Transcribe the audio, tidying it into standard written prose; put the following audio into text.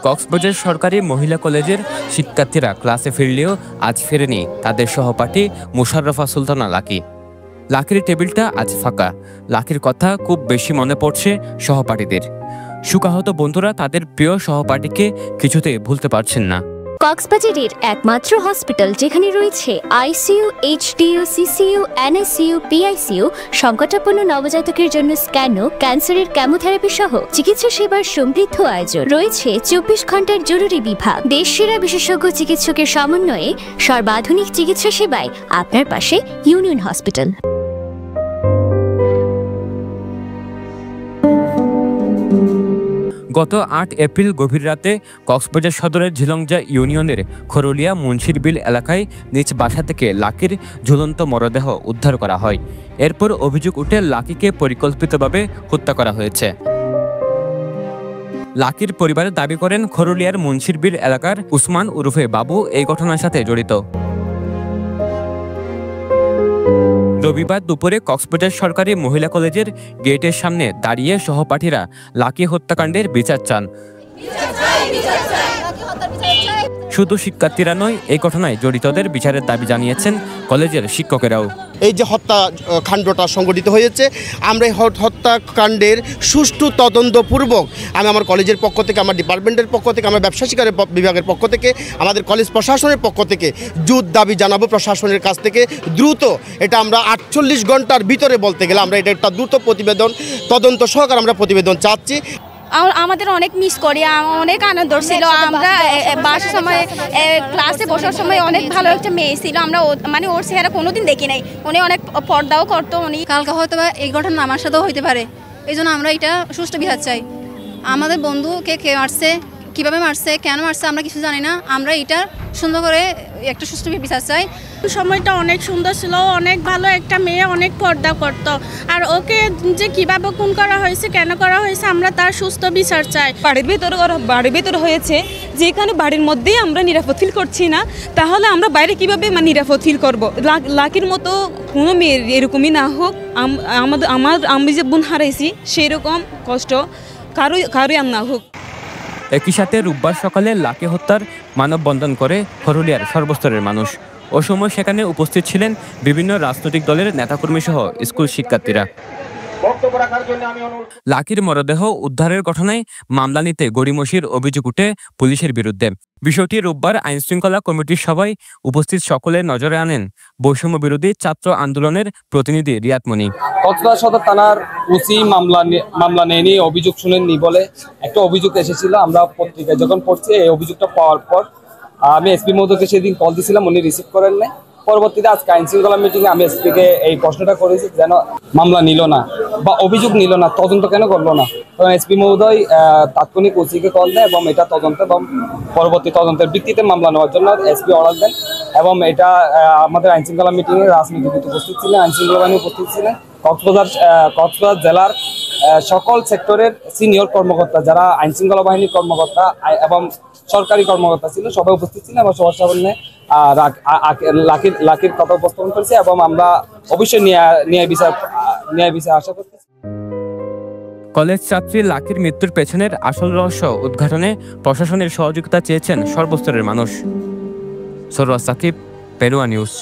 কক্সবাজার সরকারি মহিলা কলেজের শিক্ষার্থীরা ক্লাসে ফিরলেও আজ ফেরেনি তাদের সহপাঠী মোশাররফা সুলতানা লাকি। লাকির টেবিলটা আজ ফাঁকা। লাকির কথা খুব বেশি মনে পড়ছে সহপাঠীদের। শোকাহত বন্ধুরা তাদের প্রিয় সহপাঠীকে কিছুতেই ভুলতে পারছেন না। কক্সবাজারের একমাত্র হসপিটাল যেখানে রয়েছে ICU, HDU, CCU, NSU, PICU, সংকটাপন্ন নবজাতকের জন্য স্ক্যানো, ক্যান্সারের কেমোথেরাপি সহ চিকিৎসা সেবার সমৃদ্ধ আয়োজন। রয়েছে 24 ঘন্টার জরুরি বিভাগ। দেশসেরা বিশেষজ্ঞ চিকিৎসকের সমন্বয়ে সর্বাধুনিক চিকিৎসা সেবায় আপনার পাশে ইউনিয়ন হসপিটাল। গত 8 এপ্রিল গভীর রাতে কক্সবাজার সদরের ঝিলংজা ইউনিয়নের খরুলিয়া মুন্সিরবিল এলাকায় নিজ বাসা থেকে লাকির ঝুলন্ত মরদেহ উদ্ধার করা হয়। এরপর অভিযোগ উঠে লাকিকে পরিকল্পিতভাবে হত্যা করা হয়েছে। লাকির পরিবার দাবি করেন খরুলিয়ার মুন্সিরবিল এলাকার উসমান ওরফে বাবু এই ঘটনার সাথে জড়িত। রবিবার দুপুরে কক্সবাজার সরকারি মহিলা কলেজের গেটের সামনে দাঁড়িয়ে সহপাঠীরা লাকি হত্যাকাণ্ডের বিচার চান। শুধু শিক্ষার্থীরা নয়, এই ঘটনায় জড়িতদের বিচারের দাবি জানিয়েছেন কলেজের শিক্ষকেরাও। এই যে হত্যাকাণ্ডটা সংঘটিত হয়েছে, আমরা এই হত্যাকাণ্ডের সুষ্ঠু তদন্তপূর্বক আমি আমার কলেজের পক্ষ থেকে, আমার ডিপার্টমেন্টের পক্ষ থেকে, আমার ব্যবসা শিক্ষা বিভাগের পক্ষ থেকে, আমাদের কলেজ প্রশাসনের পক্ষ থেকে জোর দাবি জানাবো প্রশাসনের কাছ থেকে দ্রুত এটা আমরা 48 ঘন্টার ভিতরে বলতে গেলে আমরা এটা একটা দ্রুত প্রতিবেদন, তদন্ত সহকারে আমরা প্রতিবেদন চাচ্ছি। আমাদের অনেক মিস করি, অনেক আনন্দ ছিল। আমরা বাসার সময় ক্লাসে বসার সময় অনেক ভালো একটা মেয়ে ছিল। আমরা মানে ওর চেহারা কোনোদিন দেখি নাই। উনি অনেক পর্দাও করতো। উনি কালকে হয়তো বা এই ঘটনা আমার সাথেও হইতে পারে। এই জন্য আমরা এটা সুষ্ঠু বিচার চাই। আমাদের বন্ধুকে কে মারছে, কীভাবে মারছে, কেন মারছে আমরা কিছু জানি না। আমরা এটা সুন্দর করে একটা সুষ্ঠু বিচার চাই। সময়টা অনেক সুন্দর ছিল, অনেক ভালো একটা মেয়ে, অনেক পর্দা করত। আর ওকে যে কিভাবে খুন করা হয়েছে, কেন করা হয়েছে, আমরা তার সুস্থ বিচার চাই। বাড়ির ভিতরে হয়েছে, যেখানে বাড়ির মধ্যেই আমরা নিরাপদ ফিল করছি না, তাহলে আমরা বাইরে কিভাবে নিরাপদ ফিল করব? লাকির মতো কোনো মেয়ের এরকমই না হোক। আমি যে বোন হারাইছি সেই রকম কষ্ট কারোই আর না হোক। একই সাথে রোববার সকালে লাকি হত্যার মানববন্ধন করে খরুলিয়ার সর্বস্তরের মানুষ। ও সময় সেখানে উপস্থিত ছিলেন বিভিন্ন রাজনৈতিক দলের নেতাকর্মী সহ স্কুল শিক্ষার্থীরা। লাকির মরদেহ উদ্ধারের ঘটনায় মামলা নিতে গড়িমসির অভিযোগ উঠে পুলিশের বিরুদ্ধে। বিষয়টি রোববার আইনশৃঙ্খলা কমিটির সভায় উপস্থিত সকলের নজরে আনেন বৈষম্য বিরোধী ছাত্র আন্দোলনের প্রতিনিধি রিয়াদ মনি। কক্সবাজার সদর থানার ওসি মামলা নেয়নি, অভিযোগ শুনেননি বলে একটা অভিযোগ এসেছিল। আমরা পত্রিকায় যখন পড়ছি, এই অভিযোগটা পাওয়ার পর আমি এসপি মহোদয়কে সেদিন কল দিয়েছিলাম, উনি রিসিভ করেন নাই। পরবর্তীতে আজকে আইনশৃঙ্খলা মিটিংয়ে আমি এসপিকে এই প্রশ্নটা করেছি, যেন মামলা নিল না বা অভিযোগ নিল না, তদন্ত কেন করলো না। তখন এসপি মহোদয় তাৎক্ষণিক ওসিকে কল দেয় এবং এটা তদন্ত এবং পরবর্তী তদন্তের ভিত্তিতে মামলা নেওয়ার জন্য এসপি অর্ডার দেন। এবং এটা আমাদের আইনশৃঙ্খলা মিটিংয়ে রাজনীতিবিদ উপস্থিত ছিলেন, আইনশৃঙ্খলা বাহিনী উপস্থিত ছিলেন, কক্সবাজার জেলার সকল সেক্টরের সিনিয়র কর্মকর্তা, যারা আইনশৃঙ্খলা বাহিনীর কর্মকর্তা এবং সরকারি কর্মকর্তা ছিল, সবাই উপস্থিত ছিলেন এবং সবার সামনে লাকির কথা উপস্থাপন করেছে এবং আমরা অবশ্যই ন্যায় বিচার আশা করতেছি। কলেজ ছাত্রী লাকির মৃত্যুর পেছনের আসল রহস্য উদ্ঘাটনে প্রশাসনের সহযোগিতা চেয়েছেন সর্বস্তরের মানুষ। সরওয়ার সাকিব, পেরুয়া নিউজ।